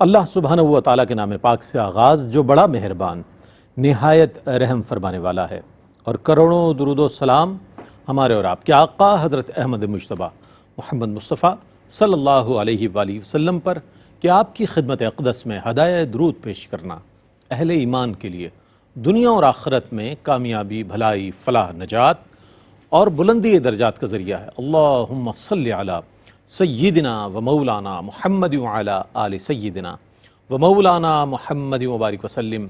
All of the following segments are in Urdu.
اللہ سبحانہ و تعالیٰ کے نام پاک سے آغاز جو بڑا مہربان نہایت رحم فرمانے والا ہے، اور کروڑوں درود و سلام ہمارے اور آپ کے آقا حضرت احمد مجتبیٰ محمد مصطفیٰ صلی اللہ علیہ وآلہ وسلم پر کہ آپ کی خدمت اقدس میں ہدایہ درود پیش کرنا اہل ایمان کے لیے دنیا اور آخرت میں کامیابی، بھلائی، فلاح، نجات اور بلندی درجات کا ذریعہ ہے۔ اللہم صلی علی سیدنا و مولانا محمد وعلی آل سیدنا و مولانا محمد وبارک وسلم۔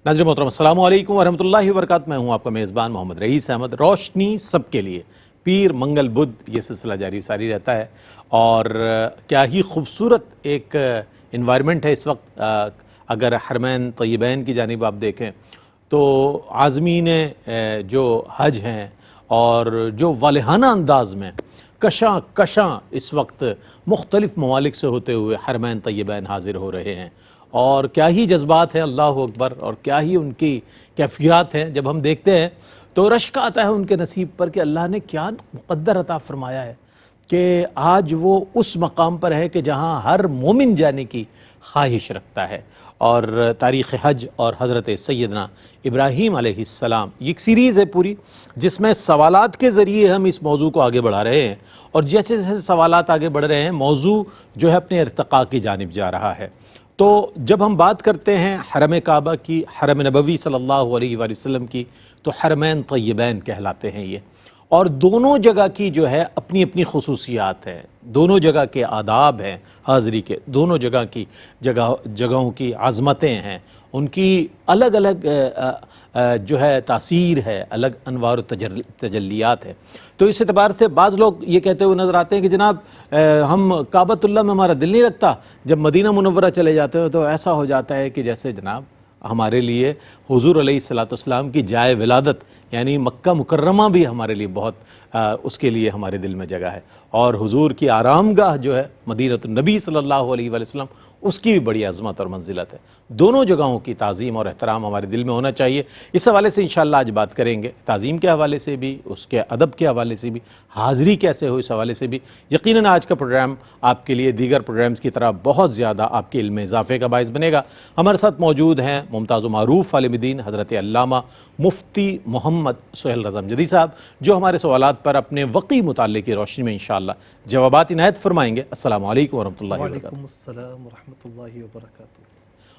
ناظرین محترم، السلام علیکم ورحمۃ اللہ وبرکاتہ۔ میں ہوں آپ کا میزبان محمد رئیس احمد۔ روشنی سب کے لیے، پیر منگل بدھ، یہ سلسلہ جاری ساری رہتا ہے، اور کیا ہی خوبصورت ایک انوائرمنٹ ہے اس وقت۔ اگر حرمین طیبین کی جانب آپ دیکھیں تو عازمین جو حج ہیں اور جو والہانہ انداز میں کشاں کشاں اس وقت مختلف ممالک سے ہوتے ہوئے حرمین طیبین حاضر ہو رہے ہیں، اور کیا ہی جذبات ہیں، اللہ اکبر، اور کیا ہی ان کی کیفیات ہیں۔ جب ہم دیکھتے ہیں تو رشک آتا ہے ان کے نصیب پر کہ اللہ نے کیا مقدر عطا فرمایا ہے کہ آج وہ اس مقام پر ہے کہ جہاں ہر مومن جانے کی خواہش رکھتا ہے۔ اور تاریخ حج اور حضرت سیدنا ابراہیم علیہ السلام، یہ ایک سیریز ہے پوری جس میں سوالات کے ذریعے ہم اس موضوع کو آگے بڑھا رہے ہیں، اور جیسے جیسے سوالات آگے بڑھ رہے ہیں موضوع جو ہے اپنے ارتقاء کی جانب جا رہا ہے۔ تو جب ہم بات کرتے ہیں حرم کعبہ کی، حرم نبوی صلی اللہ علیہ وآلہ وسلم کی، تو حرمین طیبین کہلاتے ہیں یہ، اور دونوں جگہ کی جو ہے اپنی اپنی خصوصیات ہیں، دونوں جگہ کے آداب ہیں حاضری کے، دونوں جگہ کی جگہوں کی عظمتیں ہیں، ان کی الگ الگ جو ہے تاثیر ہے، الگ انوار و تجلیات ہے۔ تو اس اعتبار سے بعض لوگ یہ کہتے ہوئے نظر آتے ہیں کہ جناب ہم کعبۃ اللہ میں ہمارا دل نہیں لگتا، جب مدینہ منورہ چلے جاتے ہیں تو ایسا ہو جاتا ہے کہ جیسے جناب ہمارے لیے حضور علیہ السلام کی جائے ولادت یعنی مکہ مکرمہ بھی ہمارے لیے بہت اس کے لیے ہمارے دل میں جگہ ہے، اور حضور کی آرام گاہ جو ہے مدینہ النبی صلی اللہ علیہ وآلہ وسلم، اس کی بھی بڑی عظمت اور منزلت ہے۔ دونوں جگہوں کی تعظیم اور احترام ہمارے دل میں ہونا چاہیے۔ اس حوالے سے انشاءاللہ آج بات کریں گے، تعظیم کے حوالے سے بھی، اس کے ادب کے حوالے سے بھی، حاضری کیسے ہو اس حوالے سے بھی۔ یقیناً آج کا پروگرام آپ کے لیے دیگر پروگرامز کی طرح بہت زیادہ آپ کے علم میں اضافے کا باعث بنے گا۔ ہمارے ساتھ موجود ہیں ممتاز و معروف عالم دین حضرت علامہ مفتی محمد سہیل رضا امجدی صاحب، جو ہمارے سوالات پر اپنے وقی مطالعے کی روشنی میں انشاءاللہ جوابات عنایت فرمائیں گے۔ السلام علیکم ورحمۃ اللہ وبرکاتہ۔ وعلیکم السلام ورحمۃ اللہ وبرکاتہ۔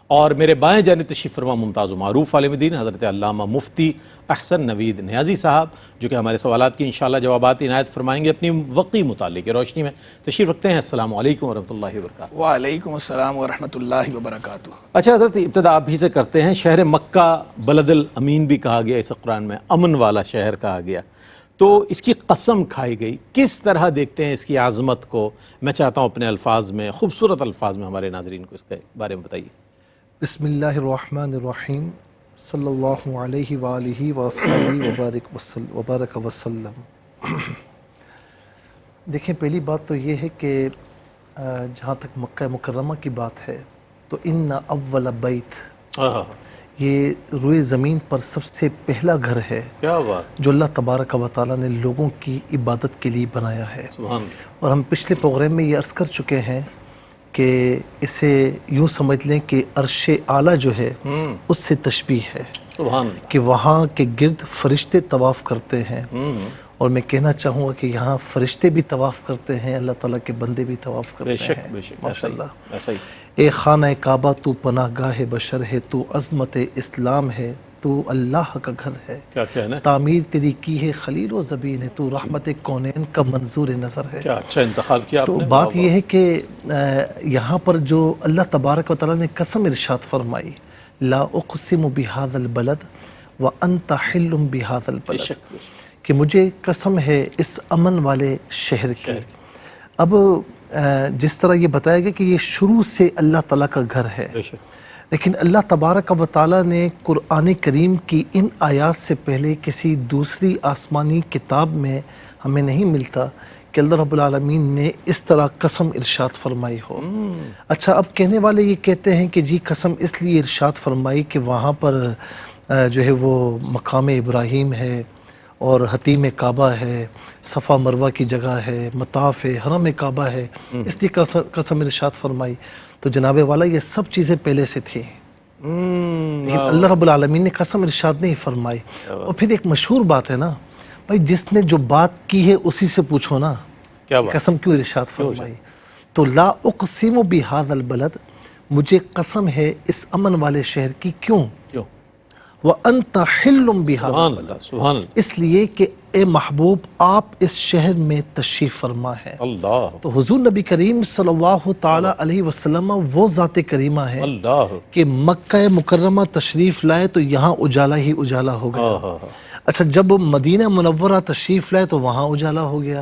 اور میرے بائیں جانب تشریف فرما ممتاز و معروف عالم دین حضرت علامہ مفتی احسن نوید نیازی صاحب، جو کہ ہمارے سوالات کی انشاءاللہ جوابات عنایت فرمائیں گے اپنی وقی مطالعے کی روشنی میں۔ تشریف رکھتے ہیں، السلام علیکم ورحمۃ اللہ وبرکاتہ۔ وعلیکم السلام ورحمۃ اللہ وبرکاتہ۔ اچھا حضرت، ابتدا آپ ہی سے کرتے ہیں۔ شہر مکہ بلد الامین بھی کہا گیا اس قرآن میں، امن والا شہر کہا گیا، تو اس کی قسم کھائی گئی، کس طرح دیکھتے ہیں اس کی عظمت کو؟ میں چاہتا ہوں اپنے الفاظ میں، خوبصورت الفاظ میں ہمارے ناظرین کو اس کے بارے میں بتائیے۔ بسم اللہ الرحمن الرحیم، صلی اللہ علیہ وآلہ وصحبہ وبارک وسلم۔ دیکھیں، پہلی بات تو یہ ہے کہ جہاں تک مکہ مکرمہ کی بات ہے تو ان اول بیت، یہ روئے زمین پر سب سے پہلا گھر ہے کیا بات، جو اللہ تبارک و تعالیٰ نے لوگوں کی عبادت کے لیے بنایا ہے۔ سبحان اللہ۔ اور ہم پچھلے پروگرام میں یہ عرض کر چکے ہیں کہ اسے یوں سمجھ لیں کہ عرش اعلیٰ جو ہے اس سے تشبیہ ہے، سبحان اللہ، کہ وہاں کے گرد فرشتے طواف کرتے ہیں، اور میں کہنا چاہوں گا کہ یہاں فرشتے بھی طواف کرتے ہیں، اللہ تعالیٰ کے بندے بھی طواف کرتے بے ہیں۔ شک بے شک، ماشاء اللہ۔ ایسا ہی۔ اے خانہ کعبہ تو پناہ گاہ بشر ہے، تو عظمت اسلام ہے، تو اللہ کا گھر ہے، کیا کہنا ہے، تعمیر تیری کی ہے خلیل و زبین ہے، تو رحمت کونین کا منظور نظر ہے۔ کیا اچھا انتخاب کیا آپ تو نے۔ بات یہ ہے کہ یہاں پر جو اللہ تبارک و تعالیٰ نے قسم ارشاد فرمائی، لا اقسم بہذا البلد وانت حل بہذا البلد، کہ مجھے قسم ہے اس امن والے شہر کی۔ اب جس طرح یہ بتایا گیا کہ یہ شروع سے اللہ تعالیٰ کا گھر ہے، لیکن اللہ تبارک و تعالیٰ نے قرآن کریم کی ان آیات سے پہلے کسی دوسری آسمانی کتاب میں ہمیں نہیں ملتا کہ اللہ رب العالمین نے اس طرح قسم ارشاد فرمائی ہو۔ اچھا، اب کہنے والے یہ کہتے ہیں کہ جی قسم اس لیے ارشاد فرمائی کہ وہاں پر جو ہے وہ مقام ابراہیم ہے، اور حتیم کعبہ ہے، صفا مروہ کی جگہ ہے، مطاف ہے، حرم کعبہ ہے، اس لیے قسم ارشاد فرمائی۔ تو جناب والا یہ سب چیزیں پہلے سے تھیں، لیکن اللہ رب العالمین نے قسم ارشاد نہیں فرمائی۔ اور پھر ایک مشہور بات ہے نا بھائی، جس نے جو بات کی ہے اسی سے پوچھو نا کیا بات؟ قسم کیوں ارشاد فرمائی؟ تو لا اقسم بہذا البلد، مجھے قسم ہے اس امن والے شہر کی، کیوں؟ کیوں؟ وَأَنْتَ حِلٌّ بِهَذَا سبحان الْبَلَدِ، اللہ، سبحان اللہ، اس لیے کہ اے محبوب آپ اس شہر میں تشریف فرما ہے۔ اللہ تو حضور نبی کریم صلی اللہ تعالی علیہ وسلم وہ ذات کریمہ ہے اللہ، کہ مکہ مکرمہ تشریف لائے تو یہاں اجالا ہی اجالا ہو گیا۔ اچھا، جب مدینہ منورہ تشریف لائے تو وہاں اجالا ہو گیا۔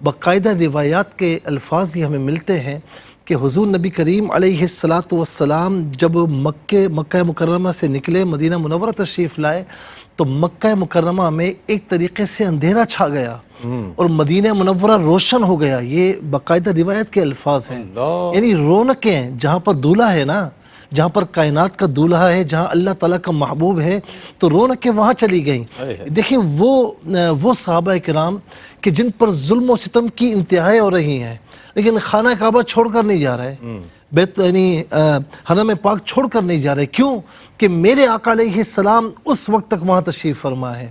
باقاعدہ روایات کے الفاظ یہ ہمیں ملتے ہیں کہ حضور نبی کریم علیہ السلام جب مکہ مکرمہ سے نکلے، مدینہ منورہ تشریف لائے تو مکہ مکرمہ میں ایک طریقے سے اندھیرا چھا گیا اور مدینہ منورہ روشن ہو گیا۔ یہ باقاعدہ روایت کے الفاظ ہیں، یعنی رونقیں جہاں پر دولہا ہے نا، جہاں پر کائنات کا دولہا ہے، جہاں اللہ تعالیٰ کا محبوب ہے، تو رونقیں وہاں چلی گئیں۔ دیکھیں وہ صحابہ کرام کہ جن پر ظلم و ستم کی انتہائیں ہو رہی ہیں، لیکن خانہ کعبہ چھوڑ کر نہیں جا رہے، یعنی حرم پاک چھوڑ کر نہیں جا رہے، کیوں؟ کہ میرے آقا علیہ السلام اس وقت تک وہاں تشریف فرما ہے۔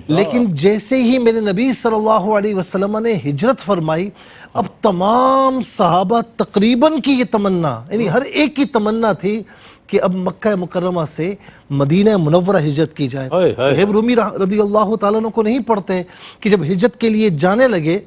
لیکن جیسے ہی میرے نبی صلی اللہ علیہ وسلم نے ہجرت فرمائی، اب تمام صحابہ تقریباً کی یہ تمنا، یعنی ہر ایک کی تمنا تھی کہ اب مکہ مکرمہ سے مدینہ منورہ ہجرت کی جائے۔ صہیب رومی رضی اللہ تعالیٰ عنہ کو نہیں پڑھتے کہ جب ہجرت کے لیے جانے لگے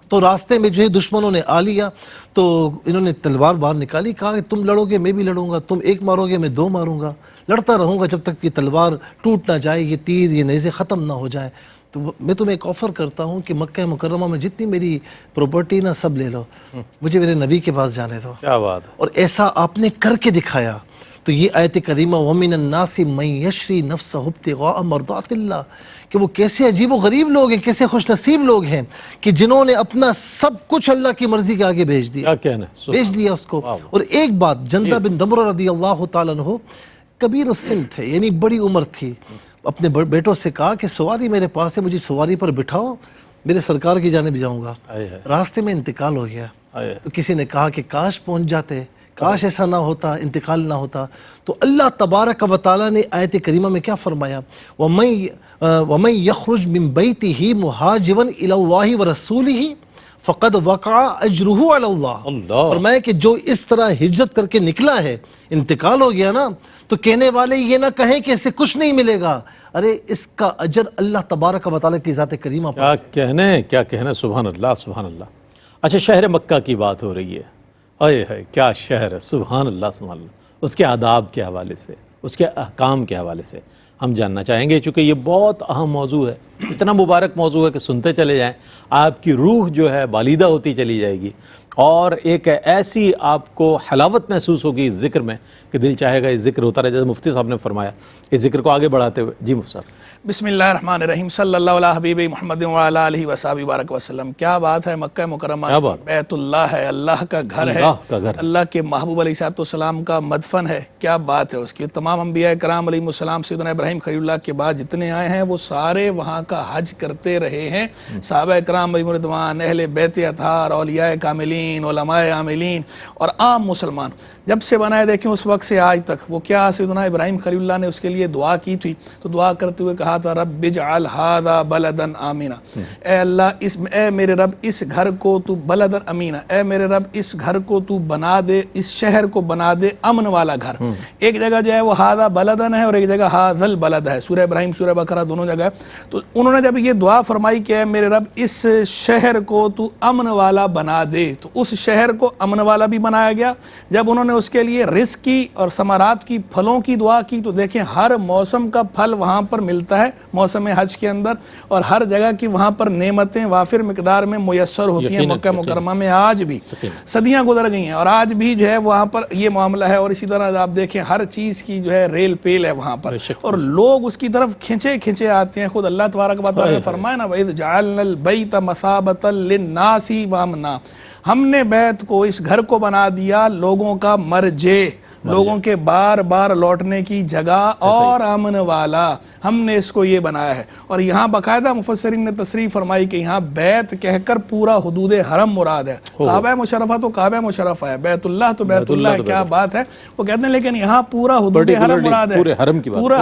تو راستے میں جو ہے دشمنوں نے آ لیا، تو انہوں نے تلوار باہر نکالی، کہا کہ تم لڑو گے میں بھی لڑوں گا، تم ایک مارو گے میں دو ماروں گا، لڑتا رہوں گا جب تک یہ تلوار ٹوٹ نہ جائے، یہ تیر یہ نیزے ختم نہ ہو جائے۔ تو میں تمہیں ایک آفر کرتا ہوں کہ مکہ مکرمہ میں جتنی میری پراپرٹی نا سب لے لو، مجھے میرے نبی کے پاس جانے دو۔ کیا بات ہے! اور ایسا آپ نے کر کے دکھایا۔ تو یہ آیت کریمہ وَمِنَ النَّاسِ مَن يَشْرِي نَفْسَهُ ابْتِغَاءَ مَرْضَاتِ اللَّهِ، کہ وہ کیسے عجیب و غریب لوگ ہیں، کیسے خوش نصیب لوگ ہیں کہ جنہوں نے اپنا سب کچھ اللہ کی مرضی کے آگے بھیج دیا، کیا کہنا ہے؟ بھیج دیا اس کو۔ اور ایک بات، جندہ بن دمرہ رضی اللہ تعالیٰ عنہ کبیر السن تھے، یعنی بڑی عمر تھی، اپنے بیٹوں سے کہا کہ سواری میرے پاس ہے، مجھے سواری پر بٹھاؤ، میرے سرکار کی جانب جاؤں گا۔ راستے میں انتقال ہو گیا، تو کسی نے کہا کہ کاش پہنچ جاتے، کاش ایسا نہ ہوتا، انتقال نہ ہوتا۔ تو اللہ تبارک و تعالیٰ نے آیت کریمہ میں کیا فرمایا؟ وَمَن يَخْرُجْ مِن بَيْتِهِ مُهَاجِرًا إِلَى اللَّهِ وَرَسُولِهِ فَقَدْ وَقَعَ أَجْرُهُ عَلَى اللَّهِ، فرمایا کہ جو اس طرح ہجرت کر کے نکلا ہے، انتقال ہو گیا نا، تو کہنے والے یہ نہ کہیں کہ اسے کچھ نہیں ملے گا، ارے اس کا اجر اللہ تبارک و تعالیٰ کی ذات کریمہ پر۔ کیا کہنے، سبحان اللہ، سبحان اللہ۔ اچھا، شہر مکہ کی بات ہو رہی ہے، کیا شہر ہے، سبحان اللہ، سبحان اللہ۔ اس کے آداب کے حوالے سے، اس کے احکام کے حوالے سے ہم جاننا چاہیں گے، چونکہ یہ بہت اہم موضوع ہے، اتنا مبارک موضوع ہے کہ سنتے چلے جائیں، آپ کی روح جو ہے بالیدہ ہوتی چلی جائے گی، اور ایک ایسی آپ کو حلاوت محسوس ہوگی اس ذکر میں کہ دل چاہے گا اس ذکر ہوتا رہے، جیسے مفتی صاحب نے فرمایا اس ذکر کو آگے بڑھاتے ہوئے۔ جی مفتی صاحب۔ بسم اللہ الرحمن الرحیم، صلی اللہ علیہ حبیب محمد وعلی آلہ وصحبہ بارک وسلم۔ کیا بات ہے، مکہ مکرمہ بیت اللہ ہے، اللہ کا گھر ہے، اللہ کے محبوب علیہ السلام کا مدفن ہے۔ کیا بات ہے اس کی، تمام انبیاء کرام علیہ السلام، سیدنا ابراہیم خلیل اللہ کے بعد جتنے آئے ہیں وہ سارے وہاں کا حج کرتے رہے ہیں۔ صحابہ کرام علیہ رضوان، اہل بیت اطہار، اولیاء کاملین، علماء عاملین اور عام مسلمان جب سے بنائے، دیکھیں اس وقت سے آج تک، وہ کیا سیدنا ابراہیم خلیل اللہ نے اس کے لیے دعا کی تھی، تو دعا کرتے ہوئے کہا تھا رب اجعل ھذا بلدا آمنا، اے اللہ اے میرے رب اس گھر کو تو بلدا امینا، اے میرے رب اس گھر کو تو بنا دے، اس شہر کو بنا دے امن والا گھر۔ ایک جگہ جو ہے وہ ھذا بلدن ہے اور ایک جگہ ھذا البلد ہے، سورہ ابراہیم سورہ بقرہ دونوں جگہ۔ تو انہوں نے جب یہ دعا فرمائی کہ اے میرے رب اس شہر کو تو امن والا بنا دے، تو اس شہر کو امن والا بھی بنایا گیا۔ جب انہوں نے اس کے لیے رزق کی اور ثمرات کی، پھلوں کی دعا کی، تو دیکھیں ہر موسم کا پھل وہاں پر ملتا ہے موسم حج کے اندر، اور ہر جگہ کی وہاں پر نعمتیں وافر مقدار میں میسر ہوتی ہیں۔ مکہ مکرمہ میں آج بھی صدیاں گزر گئی ہیں اور آج بھی جو ہے وہاں پر یہ معاملہ ہے، اور اسی طرح آپ دیکھیں ہر چیز کی جو ہے ریل پیل ہے وہاں پر، اور لوگ اس کی طرف کھنچے آتے ہیں۔ خود اللہ تبارک و تعالیٰ نے فرمایا نا وَإِذْ جَعَلْنَا الْبَيْتَ مَثَابَةً لِلنَّاسِ وَأَمْنًا، ہم نے بیت کو، اس گھر کو بنا دیا لوگوں کا مرجع، لوگوں کے بار بار لوٹنے کی جگہ اور امن والا، ہم نے اس کو یہ بنایا ہے۔ اور یہاں باقاعدہ مفسرین نے تصریح فرمائی کہ یہاں بیت کہہ کر پورا حدود حرم مراد ہے۔ کعبہ مشرفہ تو کعبہ مشرفہ ہے، بیت اللہ تو بیت اللہ ہے، کیا بات ہے۔ وہ کہتے ہیں لیکن یہاں پورا حدود حرم مراد ہے، پورا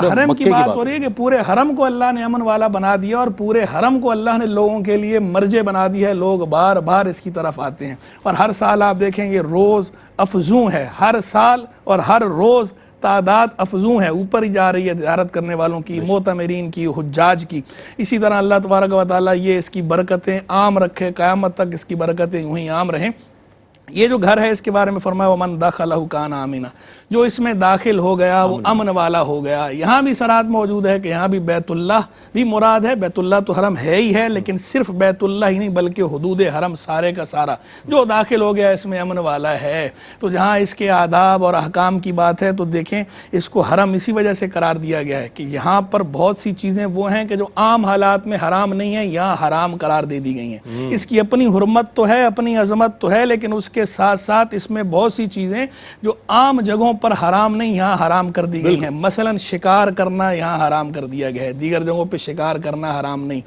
حرم کی بات ہو رہی ہے کہ پورے حرم کو اللہ نے امن والا بنا دیا، اور پورے حرم کو اللہ نے لوگوں کے لیے مرجع بنا دی ہے، لوگ بار بار اس کی طرف آتے ہیں۔ اور ہر سال آپ دیکھیں یہ روز افزوں ہے، ہر سال اور ہر روز تعداد افزوں ہے، اوپر ہی جا رہی ہے زیارت کرنے والوں کی، معتمرین کی، حجاج کی۔ اسی طرح اللہ تبارک و تعالیٰ یہ اس کی برکتیں عام رکھے، قیامت تک اس کی برکتیں یوں ہی عام رہیں۔ یہ جو گھر ہے اس کے بارے میں فرمایا وَمَن دَخَلَهُ كَانَ آمِنًا، جو اس میں داخل ہو گیا وہ امن والا ہو گیا۔ یہاں بھی صراحت موجود ہے کہ یہاں بھی بیت اللہ بھی مراد ہے، بیت اللہ تو حرم ہے ہی ہے، لیکن صرف بیت اللہ ہی نہیں بلکہ حدود حرم سارے کا سارا جو داخل ہو گیا اس میں امن والا ہے۔ تو جہاں اس کے آداب اور احکام کی بات ہے تو دیکھیں اس کو حرم اسی وجہ سے قرار دیا گیا ہے کہ یہاں پر بہت سی چیزیں وہ ہیں کہ جو عام حالات میں حرام نہیں ہیں، یہاں حرام قرار دے دی گئی ہیں۔ اس کی اپنی حرمت تو ہے، اپنی عظمت تو ہے، لیکن اس کے ساتھ ساتھ اس میں بہت سی چیزیں جو عام جگہوں پر حرام نہیں یہاں حرام کر دی گئی ہیں۔ مثلا شکار کرنا یہاں حرام کر دیا گیا ہے، دیگر جگہوں پہ شکار کرنا حرام نہیں۔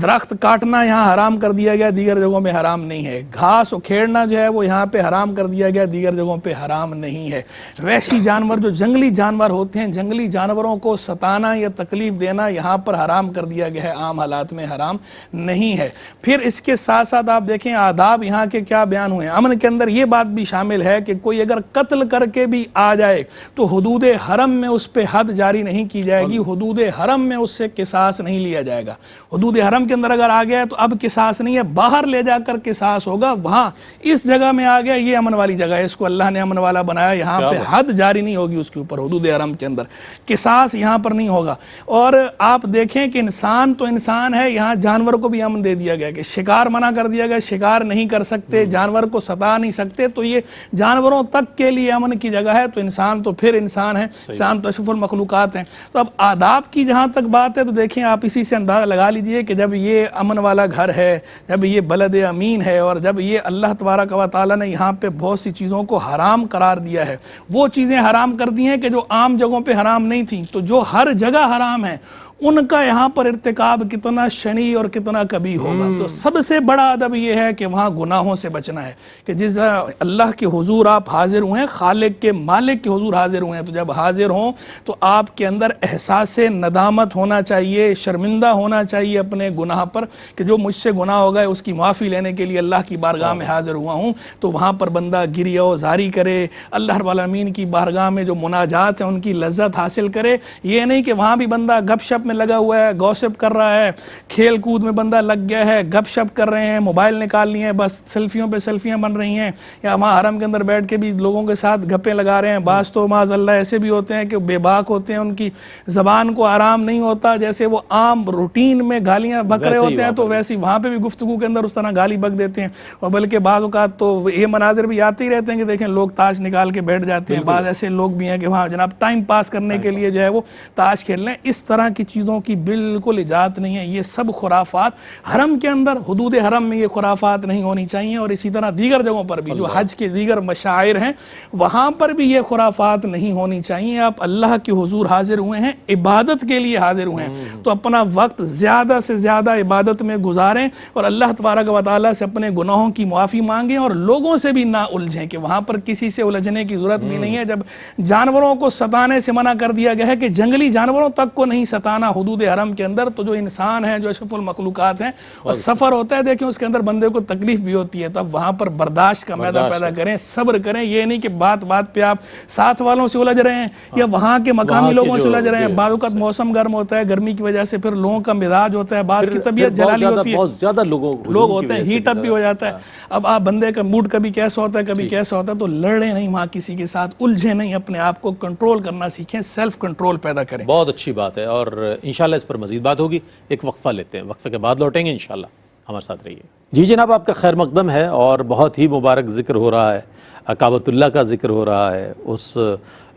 درخت کاٹنا یہاں حرام کر دیا گیا، دیگر جگہوں میں حرام نہیں ہے۔ گھاس اکھیڑنا جو ہے وہ یہاں پہ حرام کر دیا گیا، دیگر جگہوں پہ حرام نہیں ہے۔ وحشی جانور جو جنگلی جانور ہوتے ہیں، جنگلی جانوروں کو ستانا یا تکلیف دینا یہاں پر حرام کر دیا گیا ہے، عام حالات میں حرام نہیں ہے۔ پھر اس کے ساتھ ساتھ آپ دیکھیں آداب یہاں کے کیا بیان ہوئے ہیں۔ امن کے اندر یہ بات بھی شامل ہے کہ کوئی اگر قتل کر کے بھی آ جائے تو حدود حرم میں اس پہ حد جاری نہیں کی جائے گی، حدود حرم میں اس سے قصاص نہیں لیا جائے گا۔ حدود حرم کے اندر اگر آ گیا ہے تو اب قصاص نہیں ہے، باہر لے جا کر قصاص ہوگا۔ وہاں اس جگہ میں آ گیا، یہ امن والی جگہ ہے، اس کو اللہ نے امن والا بنایا، یہاں پہ حد جاری نہیں ہوگی اس کے اوپر، حدود حرم کے اندر قصاص یہاں پر نہیں ہوگا۔ اور آپ دیکھیں کہ انسان تو انسان ہے، یہاں جانور کو بھی امن دے دیا گیا کہ شکار منع کر دیا گیا، شکار نہیں کر سکتے، جانور کو ستا نہیں سکتے، تو یہ جانوروں تک کے لیے امن کی جگہ ہے۔ تو انسان تو پھر انسان ہے، انسان تو اشرف المخلوقات ہیں۔ تو اب آداب کی جہاں تک بات ہے تو دیکھیں آپ اسی سے اندازہ لگا لیجئے کہ جب یہ امن والا گھر ہے، جب یہ بلد امین ہے، اور جب یہ اللہ تبارک و تعالیٰ نے یہاں پہ بہت سی چیزوں کو حرام قرار دیا ہے، وہ چیزیں حرام کر دی ہیں کہ جو عام جگہوں پہ حرام نہیں تھیں، تو جو ہر جگہ حرام ہیں ان کا یہاں پر ارتکاب کتنا شنیع اور کتنا کبھی ہوگا۔ تو سب سے بڑا ادب یہ ہے کہ وہاں گناہوں سے بچنا ہے، کہ جس اللہ کے حضور آپ حاضر ہوئے ہیں، خالق کے مالک کے حضور حاضر ہوئے ہیں، تو جب حاضر ہوں تو آپ کے اندر احساس ندامت ہونا چاہیے، شرمندہ ہونا چاہیے اپنے گناہ پر کہ جو مجھ سے گناہ ہو گئے اس کی معافی لینے کے لیے اللہ کی بارگاہ میں حاضر ہوا ہوں۔ تو وہاں پر بندہ گریہ و زاری کرے، اللہ رب العالمین کی بارگاہ میں جو مناجات ہیں ان کی لذت حاصل کرے۔ یہ نہیں کہ وہاں بھی بندہ گپ شپ میں لگا ہوا ہے، گوسپ کر رہا ہے، کھیل کود میں بندہ لگ گیا ہے، گپ شپ کر رہے ہیں، موبائل نکال لیے ہیں، بس سیلفیوں پہ سیلفیاں بن رہی ہیں، یا وہاں حرم کے اندر بیٹھ کے بھی لوگوں کے ساتھ گپیں لگا رہے ہیں۔ بعض تو معاذ اللہ ایسے بھی ہوتے ہیں کہ بے باک ہوتے ہیں، ان کی زبان کو آرام نہیں ہوتا، جیسے وہ عام روٹین میں گالیاں بک رہے ہوتے ہیں تو ویسی وہاں پہ بھی گفتگو کے اندر اس طرح گالی بک دیتے ہیں۔ اور بلکہ بعض اوقات تو یہ مناظر بھی آتے ہی رہتے ہیں کہ دیکھیں لوگ تاش نکال کے بیٹھ جاتے ہیں، بعض ایسے لوگ بھی ہیں کہ وہاں جناب ٹائم پاس کرنے کے لیے جو ہے وہ تاش کھیل لیں۔ اس طرح کی چیزوں کی بالکل اجازت نہیں ہے، یہ سب خرافات حرم کے اندر، حدود حرم میں یہ خرافات نہیں ہونی چاہیے، اور اسی طرح دیگر جگہوں پر بھی جو حج کے دیگر مشاعر ہیں وہاں پر بھی یہ خرافات نہیں ہونی چاہیے۔ آپ اللہ کے حضور حاضر ہوئے ہیں، عبادت کے لیے حاضر ہوئے ہیں، تو اپنا وقت زیادہ سے زیادہ عبادت میں گزاریں اور اللہ تبارک و تعالیٰ سے اپنے گناہوں کی معافی مانگیں، اور لوگوں سے بھی نہ الجھیں کہ وہاں پر کسی سے الجھنے کی ضرورت بھی نہیں ہے۔ جب جانوروں کو ستانے سے منع کر دیا گیا ہے کہ جنگلی جانوروں تک کو نہیں ستانا حدود حرم کے اندر، تو جو انسان ہیں، جو اشرف المخلوقات ہیں، اور سفر ہوتا ہے دیکھیں اس کے اندر بندے کو تکلیف بھی ہوتی ہے، تو اب وہاں پر برداشت کا میدہ پیدا کریں، صبر کریں۔ یہ نہیں کہ بات بات پہ آپ ساتھ والوں سے الجھ رہے ہیں یا وہاں کے مقامی لوگوں سے الجھ رہے ہیں۔ بعض اوقات موسم گرم ہوتا ہے، گرمی کی وجہ سے پھر لوگوں کا مزاج ہوتا ہے، بعض کی طبیعت جلالی ہوتی ہے، بہت زیادہ لوگ ہوتے ہیں، ہیٹ اپ بھی ہو جاتا ہے۔ اب آپ بندے کا موڈ کبھی کیسا ہوتا ہے کبھی کیسا ہوتا ہے، تو لڑیں نہیں وہاں کسی کے ساتھ، الجھیں نہیں، اپنے آپ کو کنٹرول کرنا سیکھیں، سیلف کنٹرول پیدا کریں۔ بہت اچھی بات ہے، اور انشاءاللہ اس پر مزید بات ہوگی۔ ایک وقفہ لیتے ہیں، وقفے کے بعد لوٹیں گے انشاءاللہ، ہمارے ساتھ رہیے۔ جی جناب، آپ کا خیر مقدم ہے، اور بہت ہی مبارک ذکر ہو رہا ہے، کعبۃ اللہ کا ذکر ہو رہا ہے، اس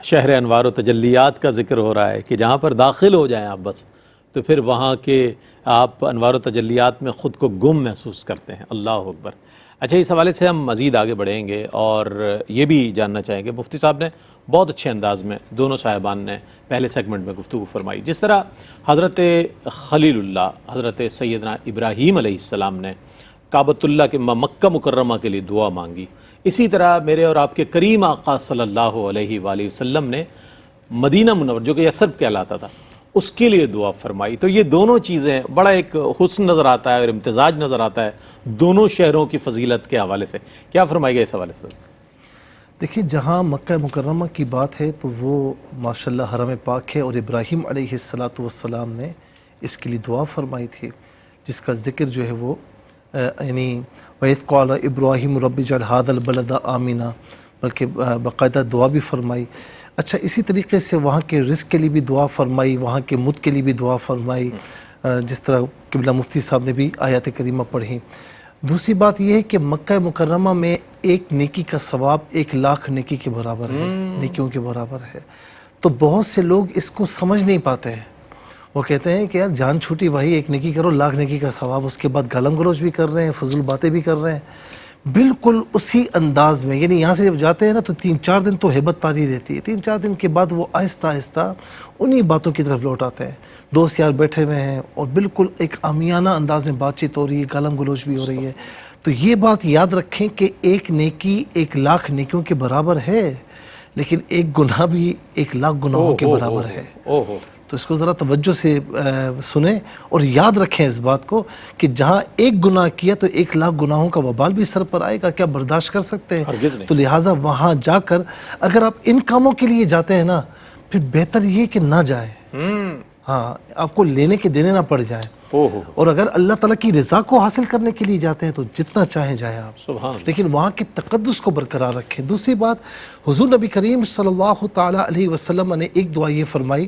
شہر انوار و تجلیات کا ذکر ہو رہا ہے کہ جہاں پر داخل ہو جائیں آپ بس، تو پھر وہاں کے آپ انوار و تجلیات میں خود کو گم محسوس کرتے ہیں۔ اللہ اکبر۔ اچھا، اس حوالے سے ہم مزید آگے بڑھیں گے اور یہ بھی جاننا چاہیں گے، مفتی صاحب نے بہت اچھے انداز میں دونوں صاحبان نے پہلے سیگمنٹ میں گفتگو فرمائی، جس طرح حضرت خلیل اللہ حضرت سیدنا ابراہیم علیہ السلام نے کعبۃ اللہ کے مکہ مکرمہ کے لیے دعا مانگی، اسی طرح میرے اور آپ کے کریم آقا صلی اللہ علیہ وآلہ وسلم نے مدینہ منور جو کہ یثرب کہلاتا تھا اس کے لیے دعا فرمائی۔ تو یہ دونوں چیزیں بڑا ایک حسن نظر آتا ہے اور امتزاج نظر آتا ہے دونوں شہروں کی فضیلت کے حوالے سے، کیا فرمائی گا اس حوالے سے؟ دیکھیے، جہاں مکہ مکرمہ کی بات ہے تو وہ ماشاءاللہ حرم پاک ہے، اور ابراہیم علیہ السلام نے اس کے لیے دعا فرمائی تھی، جس کا ذکر جو ہے وہ یعنی وَإِذْ قَالَ إِبْرَاهِيمُ رَبِّ اجْعَلْ هَذَا الْبَلَدَ آمِنًا، بلکہ باقاعدہ دعا بھی فرمائی۔ اچھا، اسی طریقے سے وہاں کے رزق کے لیے بھی دعا فرمائی، وہاں کے مد کے لیے بھی دعا فرمائی، جس طرح قبلہ مفتی صاحب نے بھی آیات کریمہ پڑھی۔ دوسری بات یہ ہے کہ مکہ مکرمہ میں ایک نیکی کا ثواب 1,00,000 نیکی کے برابر ہے، نیکیوں کے برابر ہے۔ تو بہت سے لوگ اس کو سمجھ نہیں پاتے ہیں، وہ کہتے ہیں کہ یار جان چھوٹی بھائی، 1 نیکی کرو 1,00,000 نیکی کا ثواب، اس کے بعد گالم گلوچ بھی کر رہے ہیں، فضول باتیں بھی کر رہے ہیں۔ بالکل اسی انداز میں، یعنی یہاں سے جب جاتے ہیں نا تو 3-4 دن تو ہیبت طاری رہتی ہے، 3-4 دن کے بعد وہ آہستہ آہستہ انہی باتوں کی طرف لوٹ آتے ہیں، دوست یار بیٹھے ہوئے ہیں اور بالکل ایک عامیانہ انداز میں بات چیت ہو رہی ہے، گالم گلوچ بھی ہو رہی ہے۔ تو یہ بات یاد رکھیں کہ 1 نیکی 1,00,000 نیکیوں کے برابر ہے، لیکن 1 گناہ بھی 1,00,000 گناہوں کے برابر ہے۔ تو اس کو ذرا توجہ سے سنیں اور یاد رکھیں اس بات کو کہ جہاں 1 گناہ کیا تو 1,00,000 گناہوں کا وبال بھی سر پر آئے گا، کیا برداشت کر سکتے ہیں؟ تو لہٰذا وہاں جا کر اگر آپ ان کاموں کے لیے جاتے ہیں نا، پھر بہتر یہ کہ نہ جائیں، ہاں آپ کو لینے کے دینے نہ پڑ جائیں، اور اگر اللہ تعالیٰ کی رضا کو حاصل کرنے کے لیے جاتے ہیں تو جتنا چاہیں جائیں آپ، لیکن وہاں کے تقدس کو برقرار رکھیں۔ دوسری بات، حضور نبی کریم صلی اللہ تعالیٰ علیہ وسلم نے ایک دعا یہ فرمائی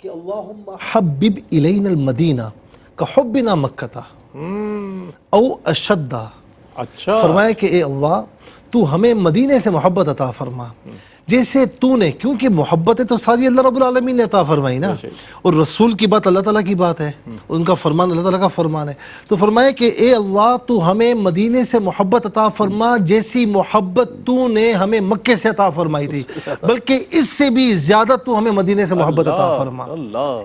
کہ اللہم حبب الینا المدینہ کحبنا مکہ او اشد۔ اچھا، فرمایا کہ اے اللہ تو ہمیں مدینے سے محبت عطا فرما جیسے تو نے، کیونکہ محبت تو ساری اللہ رب العالمین نے عطا فرمائی نا، اور رسول کی بات اللہ تعالیٰ کی بات ہے، ان کا فرمان اللہ تعالیٰ کا فرمان ہے۔ تو فرمایا کہ اے اللہ تو ہمیں مدینے سے محبت عطا فرما جیسی محبت تو نے ہمیں مکے سے عطا فرمائی تھی، بلکہ اس سے بھی زیادہ تو ہمیں مدینے سے محبت عطا فرما،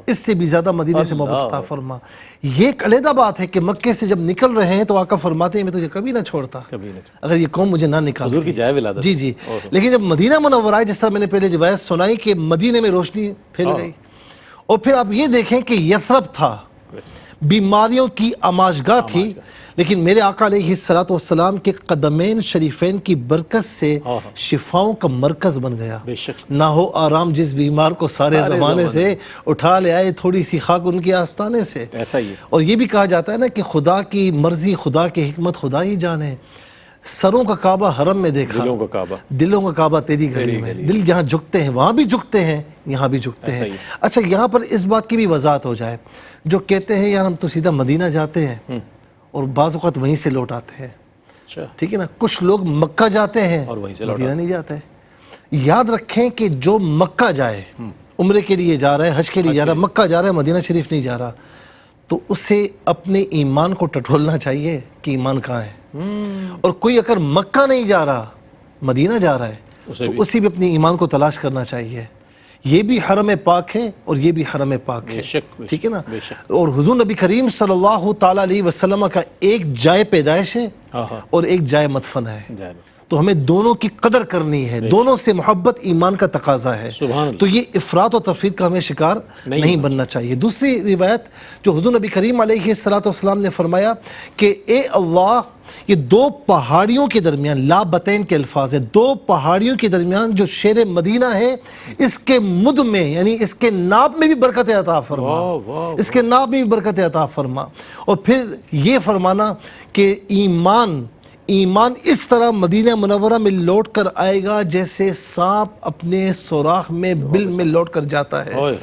اس سے بھی زیادہ مدینے سے محبت عطا فرما۔ یہ ایک علیحدہ بات ہے کہ مکے سے جب نکل رہے ہیں تو آقا فرماتے ہیں میں تجھے کبھی نہ چھوڑتا اگر یہ قوم مجھے نہ نکالتی۔ جی جی، لیکن جب مدینہ منورہ، جس طرح میں نے پہلے روایت سنائی کہ مدینے میں روشنی پھیل گئی، اور پھر آپ یہ دیکھیں کہ یثرب تھا، بیماریوں کی آماجگاہ تھی، لیکن میرے آقا علیہ السلام کے قدمین شریفین کی برکت سے شفاؤں کا مرکز بن گیا۔ نہ ہو آرام جس بیمار کو سارے زمانے سے، اٹھا لے آئے تھوڑی سی خاک ان کے آستانے سے۔ ایسا ہی ہے، اور یہ بھی کہا جاتا ہے نا کہ خدا کی مرضی، خدا کی حکمت خدا ہی جانے۔ سروں کا کعبہ حرم میں دیکھا، دلوں کا کعبہ، دلوں کا کعبہ تیری گلی میں۔ دل جہاں جھکتے ہیں وہاں بھی جھکتے ہیں، یہاں بھی جھکتے ہیں۔ اچھا، یہاں پر اس بات کی بھی وضاحت ہو جائے، جو کہتے ہیں یار ہم تو سیدھا مدینہ جاتے ہیں اور بعض اوقات وہیں سے لوٹ آتے ہیں، ٹھیک ہے نا، کچھ لوگ مکہ جاتے ہیں اور مدینہ نہیں جاتے۔ یاد رکھیں کہ جو مکہ جائے، عمرے کے لیے جا رہا ہے، حج کے لیے جا رہا ہے، مکہ جا رہا ہے، مدینہ شریف نہیں جا رہا، تو اسے اپنے ایمان کو ٹٹولنا چاہیے کہ ایمان کہاں ہے۔ اور کوئی اگر مکہ نہیں جا رہا، مدینہ جا رہا ہے، تو اسی بھی اپنی ایمان کو تلاش کرنا چاہیے۔ یہ بھی حرم پاک ہے اور یہ بھی حرم پاک ہے، ٹھیک ہے نا۔ اور حضور نبی کریم صلی اللہ تعالیٰ علیہ وسلم کا ایک جائے پیدائش ہے اور ایک جائے مدفن ہے، تو ہمیں دونوں کی قدر کرنی ہے، دونوں سے محبت ایمان کا تقاضا ہے، تو یہ افراط و تفریط کا ہمیں شکار نہیں بننا چاہیے۔ دوسری روایت جو حضور نبی کریم علیہ السلام نے فرمایا کہ اے اللہ، یہ 2 پہاڑیوں کے درمیان، لا بتین کے الفاظ ہے، 2 پہاڑیوں کے درمیان جو شہر مدینہ ہے، اس کے مد میں یعنی اس کے ناب میں بھی برکت عطا فرما، اس کے ناب میں بھی برکت عطا فرما۔ اور پھر یہ فرمانا کہ ایمان اس طرح مدینہ منورہ میں لوٹ کر آئے گا جیسے سانپ اپنے سوراخ میں بل میں لوٹ کر جاتا ہے۔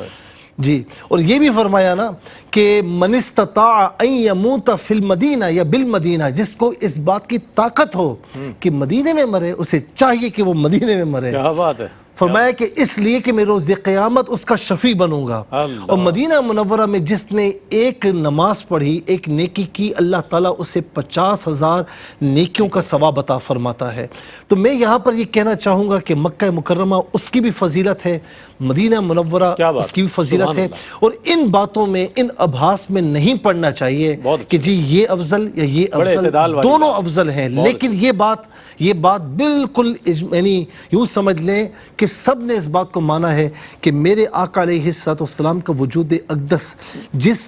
جی، اور یہ بھی فرمایا نا کہ من استطاع ان یموت فی المدینہ یا بالمدینہ، جس کو اس بات کی طاقت ہو کہ مدینے میں مرے، اسے چاہیے کہ وہ مدینے میں مرے۔ کیا بات ہے! فرمایا کہ اس لیے کہ میں روز قیامت اس کا شفیع بنوں گا. اور مدینہ منورہ میں جس نے ایک نماز پڑھی، ایک نیکی کی، اللہ تعالیٰ اسے 50,000 نیکیوں کا ثواب عطا فرماتا ہے. تو میں یہاں پر یہ کہنا چاہوں گا کہ مکہ مکرمہ اس کی بھی فضیلت ہے، مدینہ منورہ اس کی بھی فضیلت ہے، اور ان باتوں میں، ان ابحاث میں نہیں پڑھنا چاہیے کہ جی یہ افضل یا یہ افضل، دونوں افضل ہیں. لیکن یہ بات بالکل یعنی یوں سمجھ لیں کہ سب نے اس بات کو مانا ہے کہ میرے آقا علیہ السلام کا وجود اقدس جس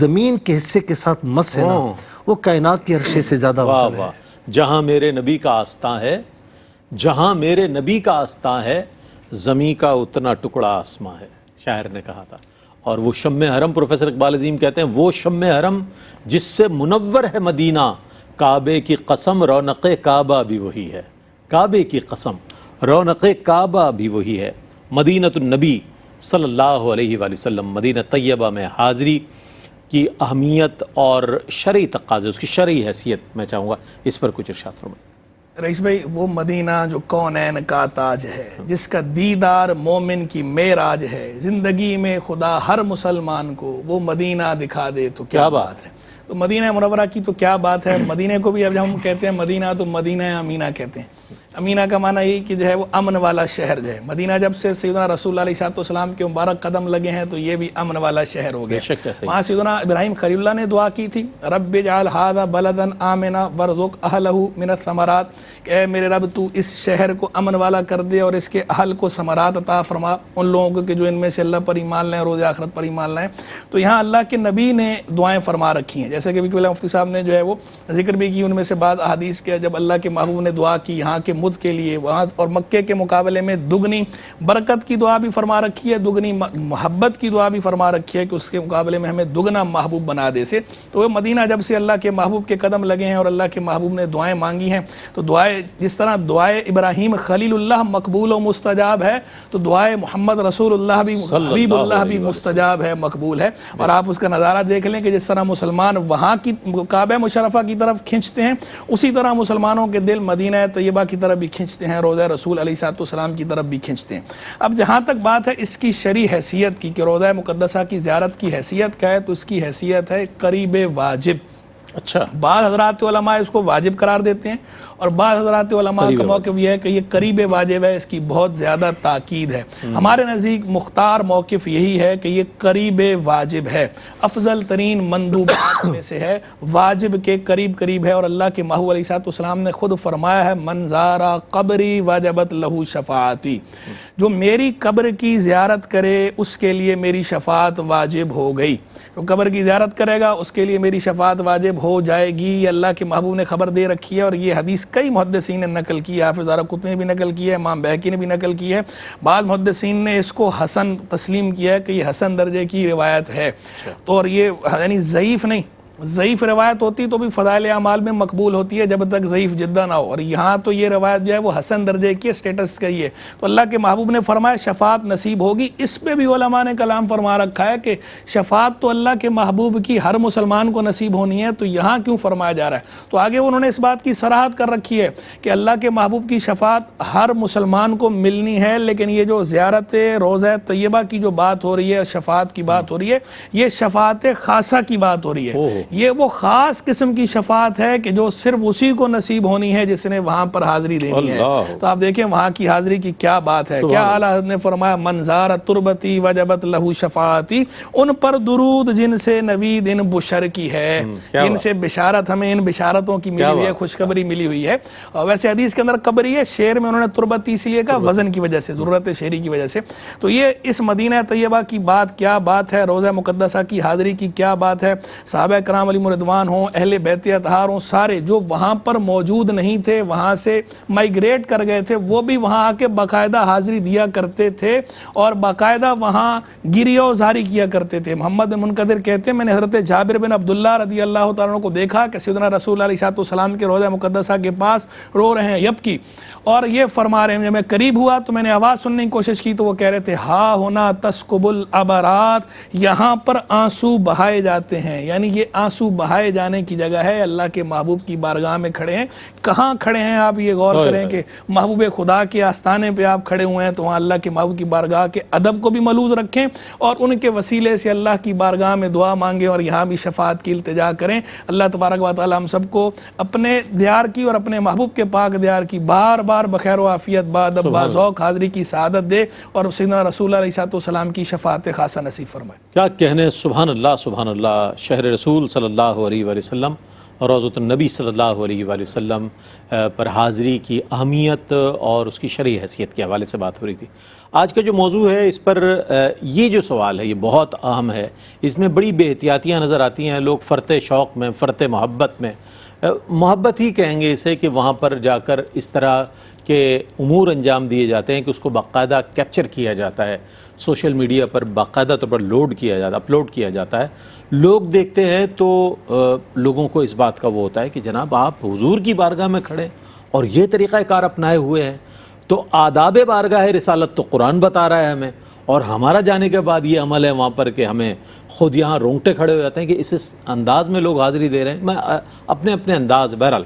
زمین کے حصے کے ساتھ مس ہے نا، وہ کائنات کے عرشے سے زیادہ افضل ہے. جہاں میرے نبی کا آستاں ہے، جہاں میرے نبی کا آستاں ہے، زمین کا اتنا ٹکڑا آسماں ہے، شاعر نے کہا تھا. اور وہ شمع حرم، پروفیسر اقبال عظیم کہتے ہیں، وہ شمع حرم جس سے منور ہے مدینہ، کعبے کی قسم رونق کعبہ بھی وہی ہے. کعبے کی قسم رونق کعبہ بھی وہی ہے. مدینہ النبی صلی اللہ علیہ وآلہ وسلم، مدینہ طیبہ میں حاضری کی اہمیت اور شرعی تقاضے، اس کی شرعی حیثیت میں چاہوں گا اس پر کچھ ارشاد فرمائیں. رئیس بھائی، وہ مدینہ جو کونین کا تاج ہے، جس کا دیدار مومن کی معراج ہے، زندگی میں خدا ہر مسلمان کو وہ مدینہ دکھا دے تو کیا بات ہے. تو مدینہ منورہ کی تو کیا بات ہے. مدینہ کو بھی اب ہم کہتے ہیں مدینہ تو مدینہ امینہ کہتے ہیں. امینہ کا معنی یہی کہ جو ہے وہ امن والا شہر جو ہے. مدینہ جب سے سیدنا رسول اللہ علیہ السلام کے مبارک قدم لگے ہیں تو یہ بھی امن والا شہر ہو گیا. وہاں سیدنا ابراہیم خلیل اللہ نے دعا کی تھی، رب اجعل ھذا بلدا آمنا وارزق اہلہ من الثمرات، کہ اے میرے رب تو اس شہر کو امن والا کر دے اور اس کے اہل کو ثمرات عطا فرما، ان لوگوں کے جو ان میں سے اللہ پر ایمان لائیں، روز آخرت پر ایمان لائیں. تو یہاں اللہ کے نبی نے دعائیں فرما رکھی ہیں، جیسے کہ مفتی صاحب نے جو ہے وہ ذکر بھی کی. ان میں سے بعض احادیث کے جب اللہ کے محبوب نے دعا کی یہاں کے مد کے لیے، وہاں اور مکے کے مقابلے میں دگنی برکت کی دعا بھی فرما رکھی ہے، دگنی محبت کی دعا بھی فرما رکھی ہے کہ اس کے مقابلے میں ہمیں دگنا محبوب بنا دے سے. تو وہ مدینہ جب سے اللہ کے محبوب کے قدم لگے ہیں اور اللہ کے محبوب نے دعائیں مانگی ہیں، تو دعائیں جس طرح دعائے ابراہیم خلیل اللہ مقبول و مستجاب ہے، تو دعائے محمد رسول اللہ بھی، حبیب اللہ بھی مستجاب ہے، مقبول ہے. اور آپ اس کا نظارہ دیکھ لیں کہ جس طرح مسلمان وہاں کی کعبہ مشرفہ کی طرف کھنچتے ہیں، اسی طرح مسلمانوں کے دل مدینہ طیبہ کی طرف بھی کھنچتے ہیں، روضہ رسول علیہ السلام کی طرف بھی کھنچتے ہیں. اب جہاں تک بات ہے اس کی شرعی حیثیت کی کہ روضہ مقدسہ کی زیارت کی حیثیت کیا ہے، تو اس کی حیثیت ہے قریب واجب. اچھا، بعض حضرات علماء اس کو واجب قرار دیتے ہیں اور بعض حضرات علماء کا موقف یہ ہے کہ یہ قریب واجب ہے، اس کی بہت زیادہ تاکید ہے. ہمارے نزدیک مختار موقف یہی ہے کہ یہ قریب واجب ہے، افضل ترین مندوبات میں سے ہے، واجب کے قریب ہے. اور اللہ کے محبوب علیہ السلام نے خود فرمایا ہے، من زارا قبری وجبت لہو شفاعتی، جو میری قبر کی زیارت کرے اس کے لیے میری شفاعت واجب ہو گئی. جو قبر کی زیارت کرے گا اس کے لیے میری شفاعت واجب ہو جائے گی. یہ اللہ کے محبوب نے خبر دے رکھی ہے اور یہ حدیث کئی محدثین نے نقل کی ہے، حافظ دارقطنی نے بھی نقل کی ہے، امام بہقی نے بھی نقل کی ہے. بعض محدثین نے اس کو حسن تسلیم کیا ہے کہ یہ حسن درجے کی روایت ہے. تو اور یہ یعنی ضعیف نہیں، ضعیف روایت ہوتی تو بھی فضائل اعمال میں مقبول ہوتی ہے جب تک ضعیف جدہ نہ ہو، اور یہاں تو یہ روایت جو ہے وہ حسن درجے کی سٹیٹس کا ہی ہے. تو اللہ کے محبوب نے فرمایا شفاعت نصیب ہوگی. اس پہ بھی علماء نے کلام فرما رکھا ہے کہ شفاعت تو اللہ کے محبوب کی ہر مسلمان کو نصیب ہونی ہے، تو یہاں کیوں فرمایا جا رہا ہے؟ تو آگے انہوں نے اس بات کی صراحت کر رکھی ہے کہ اللہ کے محبوب کی شفاعت ہر مسلمان کو ملنی ہے، لیکن یہ جو زیارت روضہ طیبہ کی جو بات ہو رہی ہے، شفاعت کی بات ہو رہی ہے، یہ شفاعت خاصہ کی بات ہو رہی ہے. یہ وہ خاص قسم کی شفاعت ہے کہ جو صرف اسی کو نصیب ہونی ہے جس نے وہاں پر حاضری دینی ہے. تو آپ دیکھیں وہاں کی حاضری کی کیا بات ہے. کیا اعلیٰ حضرت نے فرمایا، من زار تربتی وجبت لہو شفاعتی، ان پر درود جن سے نوید ان بشر کی ہے، ان سے بشارت، ہمیں ان بشارتوں کی ملی ہوئی ہے، خوشخبری ملی ہوئی ہے. اور ویسے حدیث کے اندر قبری ہے، شعر میں انہوں نے تربتی اس لیے کہا وزن کی وجہ سے، ضرورت شعری کی وجہ سے. تو یہ اس مدینہ طیبہ کی بات کیا بات ہے، روضہ مقدسہ کی حاضری کی کیا بات ہے. صحابہ کرام علیہم رضوان ہوں، اہل بیت اطہار ہوں، سارے جو وہاں پر موجود نہیں تھے، وہاں سے مائیگریٹ کر گئے تھے، وہ بھی وہاں آ کے باقاعدہ حاضری دیا کرتے تھے اور باقاعدہ وہاں گریہ وزاری کیا کرتے تھے. محمد بن منقدر کہتے ہیں میں نے حضرت جابر بن عبداللہ رضی اللہ تعالیٰ عنہ کو دیکھا کہ سیدنا رسول اللہ علیہ السلام کے روضہ مقدسہ کے پاس رو رہے ہیں یبکی، اور یہ فرما رہے ہیں. جب میں قریب ہوا تو میں نے آواز سننے کی کوشش کی تو وہ کہہ رہے تھے ہا ہونا تسکب العبرات، یہاں پر آنسو بہائے جاتے ہیں، یعنی یہ آنسو بہائے جانے کی جگہ ہے. اللہ کے محبوب کی بارگاہ میں کھڑے ہیں. کہاں کھڑے ہیں آپ یہ غور کریں کہ محبوب خدا کے آستانے پہ آپ کھڑے ہوئے ہیں, تو وہاں اللہ کے محبوب کی بارگاہ کے ادب کو بھی ملوز رکھیں اور ان کے وسیلے سے اللہ کی بارگاہ میں دعا مانگیں اور یہاں بھی شفاعت کی التجا کریں. اللہ تبارک و تعالی ہم سب کو اپنے دیار کی اور اپنے محبوب کے پاک دیار کی بار بار بخیر و عافیت بادب باذوق حاضری کی سعادت دے اور سیدنا رسول اللہ علیہ السلام کی شفاعت خاصہ نصیب فرمائے. کیا کہنے, سبحان اللہ, شہر رسول صلی اللہ علیہ وآلہ وسلم اور روضۃ النبی صلی اللہ علیہ وآلہ وسلم پر حاضری کی اہمیت اور اس کی شرعی حیثیت کے حوالے سے بات ہو رہی تھی. آج کا جو موضوع ہے اس پر یہ جو سوال ہے یہ بہت اہم ہے. اس میں بڑی بے احتیاطیاں نظر آتی ہیں. لوگ فرط شوق میں, فرط محبت میں, محبت ہی کہیں گے اسے, کہ وہاں پر جا کر اس طرح کے امور انجام دیے جاتے ہیں کہ اس کو باقاعدہ کیپچر کیا جاتا ہے, سوشل میڈیا پر باقاعدہ طور پر اپلوڈ کیا جاتا ہے. لوگ دیکھتے ہیں تو لوگوں کو اس بات کا وہ ہوتا ہے کہ جناب آپ حضور کی بارگاہ میں کھڑے اور یہ طریقہ کار اپنائے ہوئے ہیں, تو آداب بارگاہ رسالت تو قرآن بتا رہا ہے ہمیں, اور ہمارا جانے کے بعد یہ عمل ہے وہاں پر کہ ہمیں خود یہاں رونگٹے کھڑے ہو جاتے ہیں کہ اس انداز میں لوگ حاضری دے رہے ہیں. میں اپنے انداز, بہرحال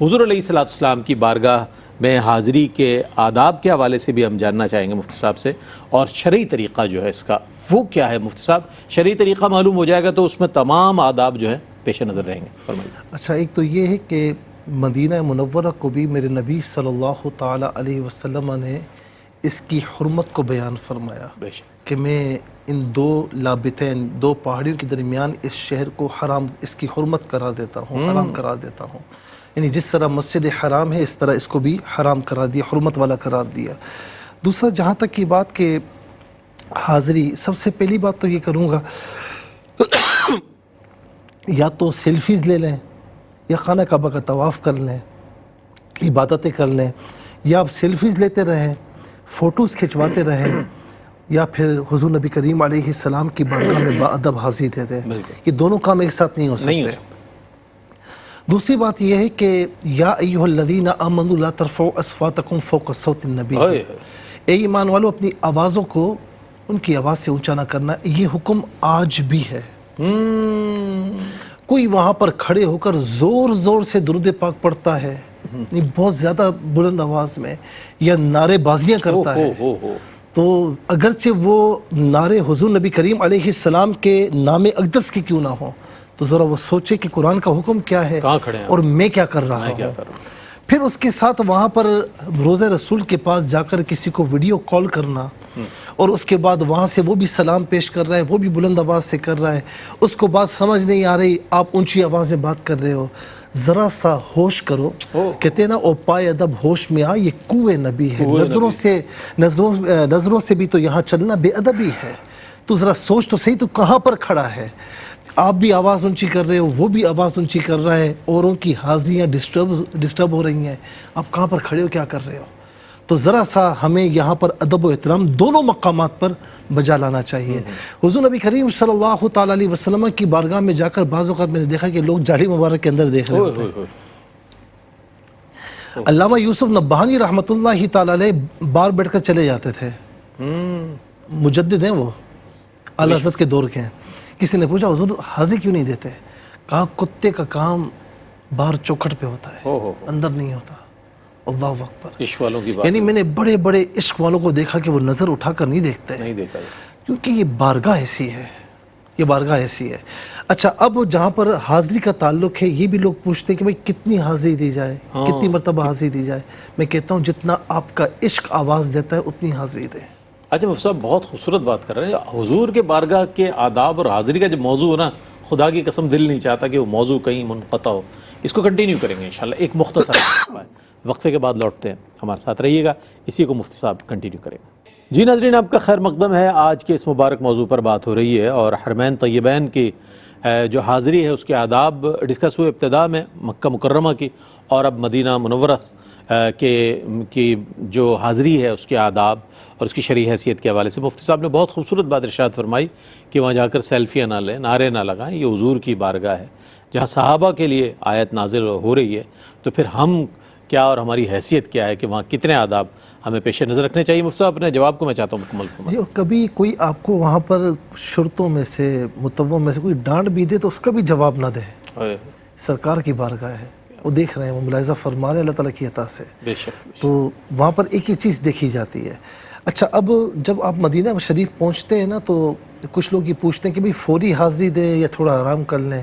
حضور علیہ السلام کی بارگاہ میں حاضری کے آداب کے حوالے سے بھی ہم جاننا چاہیں گے مفتی صاحب سے, اور شرعی طریقہ جو ہے اس کا وہ کیا ہے. مفتی صاحب, شرعی طریقہ معلوم ہو جائے گا تو اس میں تمام آداب جو ہیں پیش نظر رہیں گے, فرمائیے. اچھا, ایک تو یہ ہے کہ مدینہ منورہ کو بھی میرے نبی صلی اللہ تعالی علیہ وسلم نے اس کی حرمت کو بیان فرمایا بے شک کہ میں ان دو لابتین, دو پہاڑیوں کے درمیان اس شہر کو حرام, اس کی حرمت قرار دیتا ہوں, حرام قرار دیتا ہوں. یعنی جس طرح مسجد حرام ہے اس طرح اس کو بھی حرام قرار دیا, حرمت والا قرار دیا. دوسرا, جہاں تک کی بات کہ حاضری, سب سے پہلی بات تو یہ کروں گا یا تو سیلفیز لے لیں, یا خانہ کعبہ کا طواف کر لیں, عبادتیں کر لیں, یا آپ سیلفیز لیتے رہیں, فوٹوز کھنچواتے رہیں, یا پھر حضور نبی کریم علیہ السلام کی بارگاہ میں باادب حاضری دے دیں. یہ دونوں کام ایک ساتھ نہیں ہو سکتے. دوسری بات یہ ہے کہ یا ایھا الذین آمنوا لا ترفعوا اصواتکم فوق صوت النبی, اے ایمان والو اپنی آوازوں کو ان کی آواز سے اونچا نہ کرنا. یہ حکم آج بھی ہے. کوئی وہاں پر کھڑے ہو کر زور سے درود پاک پڑھتا ہے, بہت زیادہ بلند آواز میں, یا نعرے بازیاں کرتا ہے, تو اگرچہ وہ نعرے حضور نبی کریم علیہ السلام کے نام اقدس کی کیوں نہ ہو, تو ذرا وہ سوچے کہ قرآن کا حکم کیا ہے اور میں کیا کر رہا ہوں. پھر اس کے ساتھ وہاں پر روضہ رسول کے پاس جا کر کسی کو ویڈیو کال کرنا, اور اس کے بعد وہاں سے وہ بھی سلام پیش کر رہا ہے, وہ بھی بلند آواز سے کر رہا ہے, اس کو بات سمجھ نہیں آ رہی, آپ اونچی آواز میں بات کر رہے ہو. ذرا سا ہوش کرو. کہتے ہیں نا, او پائے ادب ہوش میں آ, یہ کوئے نبی ہے. نظروں سے بھی تو یہاں چلنا بے ادبی ہے. تو ذرا سوچ تو صحیح, تو کہاں پر کھڑا ہے. آپ بھی آواز اونچی کر رہے ہو, وہ بھی آواز اونچی کر رہا ہے, اوروں کی حاضریاں ڈسٹرب ہو رہی ہیں, آپ کہاں پر کھڑے ہو, کیا کر رہے ہو. تو ذرا سا ہمیں یہاں پر ادب و احترام دونوں مقامات پر بجا لانا چاہیے. حضور نبی کریم صلی اللہ تعالی علیہ وسلم کی بارگاہ میں جا کر بعض اوقات میں نے دیکھا کہ لوگ جالی مبارک کے اندر دیکھ رہے ہوتے ہیں. علامہ یوسف نبہانی رحمۃ اللہ تعالی علیہ بار بیٹھ کر چلے جاتے تھے. مجدد ہیں وہ, اعلی حضرت کے دور کے ہیں. کسی نے پوچھا حضور حاضری کیوں نہیں دیتے؟ کہا کتے کا کام باہر چوکھٹ پہ ہوتا ہے, اندر نہیں ہوتا. اللہ اکبر. عشق والوں کی بات, یعنی میں نے بڑے بڑے عشق والوں کو دیکھا کہ وہ نظر اٹھا کر نہیں دیکھتے, نہیں دیکھا, کیونکہ یہ بارگاہ ایسی ہے, یہ بارگاہ ایسی ہے. اچھا, اب جہاں پر حاضری کا تعلق ہے, یہ بھی لوگ پوچھتے ہیں کہ بھئی کتنی حاضری دی جائے, کتنی مرتبہ حاضری دی جائے. میں کہتا ہوں جتنا آپ کا عشق آواز دیتا ہے اتنی حاضری دیں. اچھا مفتی صاحب, بہت خوبصورت بات کر رہے ہیں. حضور کے بارگاہ کے آداب اور حاضری کا جب موضوع ہے نا, خدا کی قسم دل نہیں چاہتا کہ وہ موضوع کہیں منقطع ہو. اس کو کنٹینیو کریں گے انشاءاللہ. ایک مختصر وقفے کے بعد لوٹتے ہیں, ہمارے ساتھ رہیے گا, اسی کو مفتی صاحب کنٹینیو کریں گے. جی ناظرین, آپ کا خیر مقدم ہے. آج کے اس مبارک موضوع پر بات ہو رہی ہے, اور حرمین طیبین کی جو حاضری ہے اس کے آداب ڈسکس ہوئے ابتدا میں مکہ مکرمہ کی, اور اب مدینہ منورہ کی جو حاضری ہے اس کے آداب اور اس کی شرعی حیثیت کے حوالے سے مفتی صاحب نے بہت خوبصورت بات ارشاد فرمائی کہ وہاں جا کر سیلفیاں نہ لیں, نعرے نہ لگائیں. یہ حضور کی بارگاہ ہے جہاں صحابہ کے لیے آیت نازل ہو رہی ہے, تو پھر ہم کیا اور ہماری حیثیت کیا ہے کہ وہاں کتنے آداب ہمیں پیش نظر رکھنے چاہیے؟ مفتی صاحب اپنے جواب کو میں چاہتا ہوں مکمل فرمائیں۔ جی، اور کبھی کوئی آپ کو وہاں پر شرطوں میں سے متوع میں سے کوئی ڈانٹ بھی دے تو اس کا بھی جواب نہ دے، سرکار کی بارگاہ ہے، وہ دیکھ رہے ہیں، وہ ملاحظہ فرما رہے ہیں اللہ تعالیٰ کی عطا سے، بے شک۔ تو وہاں پر ایک ہی چیز دیکھی جاتی ہے۔ اچھا، اب جب آپ مدینہ شریف پہنچتے ہیں نا تو کچھ لوگ یہ پوچھتے ہیں کہ بھئی فوری حاضری دیں یا تھوڑا آرام کر لیں۔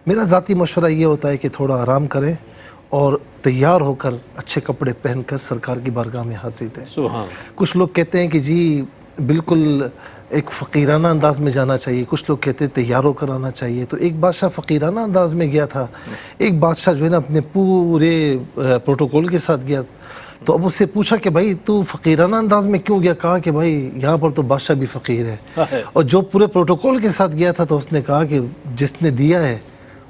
میرا ذاتی مشورہ یہ ہوتا ہے کہ تھوڑا آرام کریں اور تیار ہو کر اچھے کپڑے پہن کر سرکار کی بارگاہ میں حاضری دیں۔ سبحان۔ کچھ لوگ کہتے ہیں کہ جی بالکل ایک فقیرانہ انداز میں جانا چاہیے، کچھ لوگ کہتے ہیں تیار ہو کر آنا چاہیے۔ تو ایک بادشاہ فقیرانہ انداز میں گیا تھا، ایک بادشاہ جو ہے نا اپنے پورے پروٹوکول کے ساتھ گیا۔ تو اب اس سے پوچھا کہ بھائی تو فقیرانہ انداز میں کیوں گیا؟ کہا کہ بھائی یہاں پر تو بادشاہ بھی فقیر ہے، اور جو پورے پروٹوکول کے ساتھ گیا تھا تو اس نے کہا کہ جس نے دیا ہے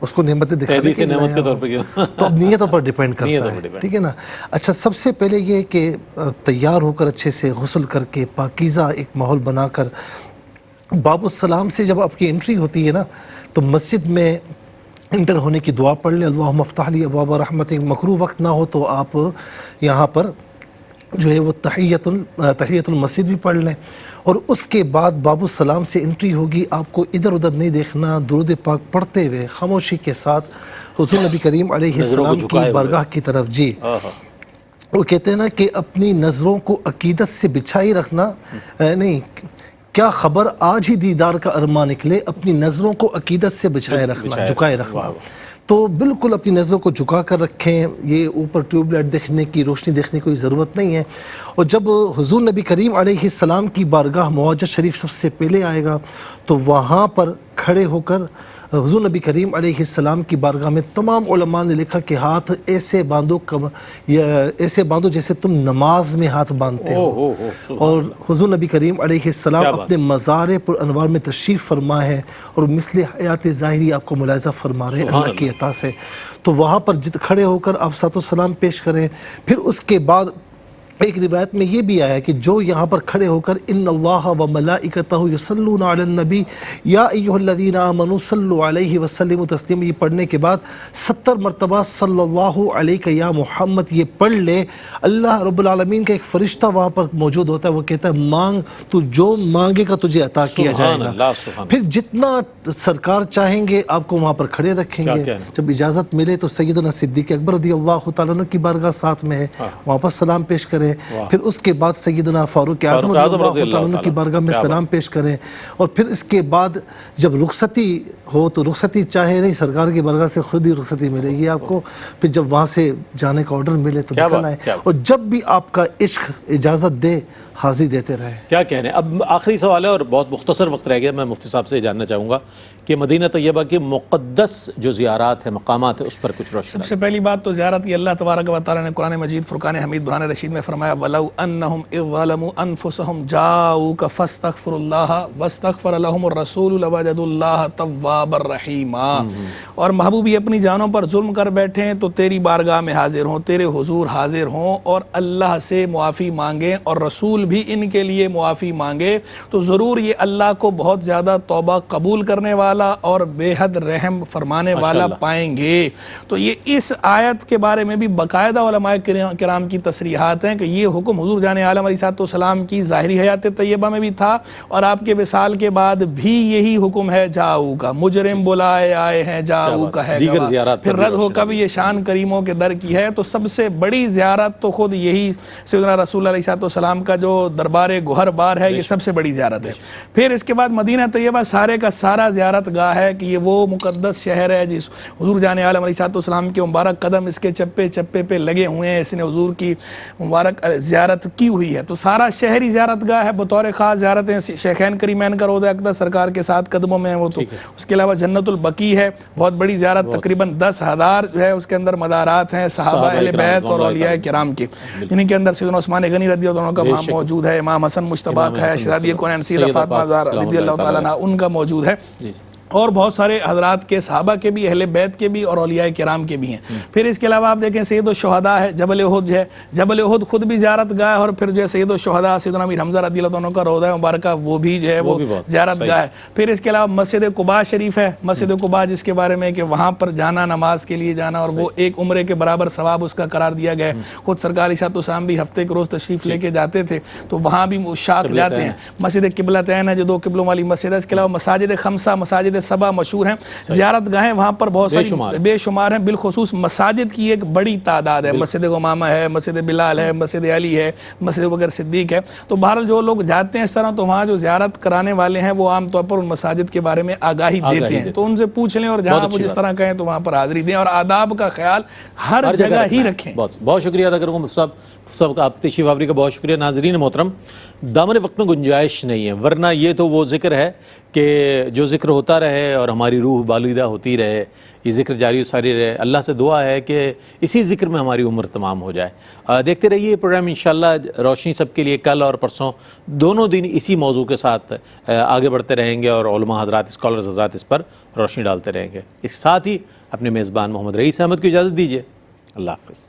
اس کو نعمتیں دکھانے کے نعمت کے طور پہ تو اب نیتوں پر ڈیپینڈ کرتا ہے، ٹھیک ہے نا۔ اچھا، سب سے پہلے یہ کہ تیار ہو کر اچھے سے غسل کر کے پاکیزہ ایک ماحول بنا کر باب السلام سے جب آپ کی انٹری ہوتی ہے نا تو مسجد میں انٹر ہونے کی دعا پڑھ لیں، اللہم افتح لی ابواب رحمتک۔ مکروہ وقت نہ ہو تو آپ یہاں پر جو ہے وہ تحیۃ المسجد بھی پڑھ لیں، اور اس کے بعد باب السلام سے انٹری ہوگی۔ آپ کو ادھر ادھر نہیں دیکھنا، درود پاک پڑھتے ہوئے خاموشی کے ساتھ حضور نبی کریم علیہ السلام کی بارگاہ کی طرف۔ جی، وہ کہتے ہیں نا کہ اپنی نظروں کو عقیدت سے بچھائی رکھنا، نہیں کیا خبر آج ہی دیدار کا ارمان نکلے، اپنی نظروں کو عقیدت سے بچھائے رکھنا، جھکائے رکھنا۔ تو بالکل اپنی نظروں کو جھکا کر رکھیں، یہ اوپر ٹیوب لائٹ دیکھنے کی، روشنی دیکھنے کی کوئی ضرورت نہیں ہے۔ اور جب حضور نبی کریم علیہ السلام کی بارگاہ معجز شریف سب سے پہلے آئے گا تو وہاں پر کھڑے ہو کر حضور نبی کریم علیہ السلام کی بارگاہ میں تمام علماء نے لکھا کہ ہاتھ ایسے باندھو ایسے باندھو جیسے تم نماز میں ہاتھ باندھتے ہو۔ اور حضور نبی کریم علیہ السلام اپنے مزار پر انوار میں تشریف فرما ہے اور مثل حیات ظاہری آپ کو ملاحظہ فرما رہے ہیں اللہ کی عطا سے۔ تو وہاں پر کھڑے ہو کر آپ صلاۃ والسلام پیش کریں۔ پھر اس کے بعد ایک روایت میں یہ بھی آیا کہ جو یہاں پر کھڑے ہو کر ان اللہ و ملائکتہ یصلون علی النبی یا ایھا الذین آمنوا صلوا علیہ وسلموا تسلیما، یہ پڑھنے کے بعد 70 مرتبہ صلی اللہ علیہ یا محمد یہ پڑھ لے، اللہ رب العالمین کا ایک فرشتہ وہاں پر موجود ہوتا ہے، وہ کہتا ہے مانگ، تو جو مانگے گا تجھے عطا کیا جائے گا۔ پھر جتنا سرکار چاہیں گے آپ کو وہاں پر کھڑے رکھیں گے۔ جب اجازت ملے تو سیدنا صدیق اکبر رضی اللہ تعالیٰ عنہ کی بارگاہ ساتھ میں ہے، وہاں پر سلام پیش کریں۔ پھر اس کے بعد سیدنا فاروق اعظم رضی اللہ تعالیٰ عنہ کی بارگاہ میں سلام پیش کریں، اور پھر اس کے بعد جب رخصتی ہو تو رخصتی چاہے نہیں، سرکار کی بارگاہ سے خود ہی رخصتی ملے گی آپ کو۔ پھر جب وہاں سے جانے کا آرڈر ملے تو نکل آئے، اور جب بھی آپ کا عشق اجازت دے حاضری دیتے رہے۔ کیا کہنے۔ اب آخری سوال ہے اور بہت مختصر وقت رہ گیا، میں مفتی صاحب سے جاننا چاہوں گا کہ مدینہ طیبہ کے مقدس جو زیارات ہیں، مقامات ہیں، اس پر کچھ روشنی۔ سب سے پہلی بات تو زیارت یہ اللہ تبارک و تعالیٰ نے قرآن مجید فرقان حمید برہان رشید میں فرمایا وَلَوْ أَنَّهُمْ إِذْ ظَلَمُوا أَنفُسَهُمْ جَاءُوكَ فَاسْتَغْفِرُوا اللَّهَ وَاسْتَغْفَرَ لَهُمُ الرَّسُولُ لَوَجَدُوا اللَّهَ تَوَّابًا رَحِيمًا۔ اور محبوب یہ اپنی جانوں پر ظلم کر بیٹھیں تو تیری بارگاہ میں حاضر ہوں، تیرے حضور حاضر ہوں اور اللہ سے معافی مانگیں اور رسول بھی ان کے لیے معافی مانگے، تو ضرور یہ اللہ کو بہت زیادہ توبہ قبول کرنے والا اور بے حد رحم فرمانے والا پائیں گے۔ تو یہ اس آیت کے بارے میں بھی باقاعدہ علماء کرام کی تصریحات ہیں کہ یہ حکم حضور جان عالم علیہ السلام کی ظاہری حیات طیبہ میں بھی تھا، اور آپ کے وصال کے بعد بھی یہی حکم ہے جاؤ کا، مجرم بلائے آئے ہیں جاؤ کا ہے گواہ، پھر رد ہو کبھی یہ شان کریموں کے در کی ہے۔ تو سب سے بڑی زیارت تو خود یہی سیدنا رسول اللہ علیہ السلام کا جو دربار گوہر بار ہے، یہ سب سے بڑی زیارت ہے۔ پھر اس کے بعد مدینہ طیبہ سارے کا سارا زیارت گاہ ہے کہ یہ وہ مقدس شہر ہے جس حضور جان عالم علیہ السلام کے مبارک قدم اس کے چپے چپے پہ لگے ہوئے ہیں، اس نے حضور کی مبارک زیارت کی ہوئی ہے۔ تو سارا شہری زیارت گاہ ہے، بطور خاص زیارتیں شیخین کریمین کا روضہ اقدس سرکار کے ساتھ قدموں میں ہیں وہ، تو اس کے علاوہ جنت البقیع ہے، بہت بڑی زیارت، تقریباً 10,000 جو ہے اس کے اندر مدارات ہیں صحابہ اہل بیت اور اولیاء کرام کے، جن کے اندر سیدنا عثمان غنی رضی اللہ عنہ کا وہاں موجود ہے، امام حسن مجتبی کا ہے، شہزادی کونین سیدہ فاطمہ زہرا رضی اللہ تعالیٰ عنہ ان کا موجود ہے۔ اور بہت سارے حضرات کے صحابہ کے بھی، اہل بیت کے بھی اور اولیاء کرام کے بھی ہیں۔ پھر اس کے علاوہ آپ دیکھیں سید الشہداء ہے، جبل احد ہے، جبل احد خود بھی زیارت گاہ ہے، اور پھر جو ہے سید الشہداء سیدنا امیر حمزہ رضی اللہ عنہ کا روضہ مبارکہ وہ بھی جو ہے وہ زیارت گاہ ہے۔ پھر اس کے علاوہ مسجد قباء شریف ہے، مسجد قباء جس کے بارے میں کہ وہاں پر جانا، نماز کے لیے جانا، اور وہ ایک عمرے کے برابر ثواب اس کا قرار دیا گیا ہے۔ خود سرکار علیہ السلام بھی ہفتے کے روز تشریف لے کے جاتے تھے، تو وہاں بھی عشاق جاتے ہیں۔ مسجد قبلتین ہے جو 2 قبلوں والی مسجد ہے۔ اس کے علاوہ مساجد خمسہ، مساجد سبع مشہور ہیں، زیارت گاہیں وہاں پر بہت ساری بے شمار ہیں، بالخصوص مساجد کی ایک بڑی تعداد ہے۔ مسجد امامہ ہے، مسجد بلال ہے، مسجد علی ہے، مسجد بکر صدیق ہے۔ تو بہرحال جو لوگ جاتے ہیں اس طرح، تو وہاں جو زیارت کرانے والے ہیں وہ عام طور پر ان مساجد کے بارے میں آگاہی دیتے ہیں، تو ان سے پوچھ لیں، اور جہاں وہ جس طرح کہیں تو وہاں پر حاضری دیں، اور آداب کا خیال ہر جگہ ہی رکھیں۔ بہت شکریہ ادا کروں گا صاحب کا، آپ تشریف آوری کا بہت شکریہ۔ ناظرین محترم، دامن وقت میں گنجائش نہیں ہے، ورنہ یہ تو وہ ذکر ہے کہ جو ذکر ہوتا رہے اور ہماری روح بالودہ ہوتی رہے، یہ ذکر جاری و ساری رہے۔ اللہ سے دعا ہے کہ اسی ذکر میں ہماری عمر تمام ہو جائے۔ دیکھتے رہیے یہ پروگرام، انشاءاللہ روشنی سب کے لیے کل اور پرسوں دونوں دن اسی موضوع کے ساتھ آگے بڑھتے رہیں گے، اور علماء حضرات، اسکالرز حضرات اس پر روشنی ڈالتے رہیں گے۔ اس ساتھ ہی اپنے میزبان محمد رئیس احمد کو اجازت دیجیے۔ اللہ حافظ۔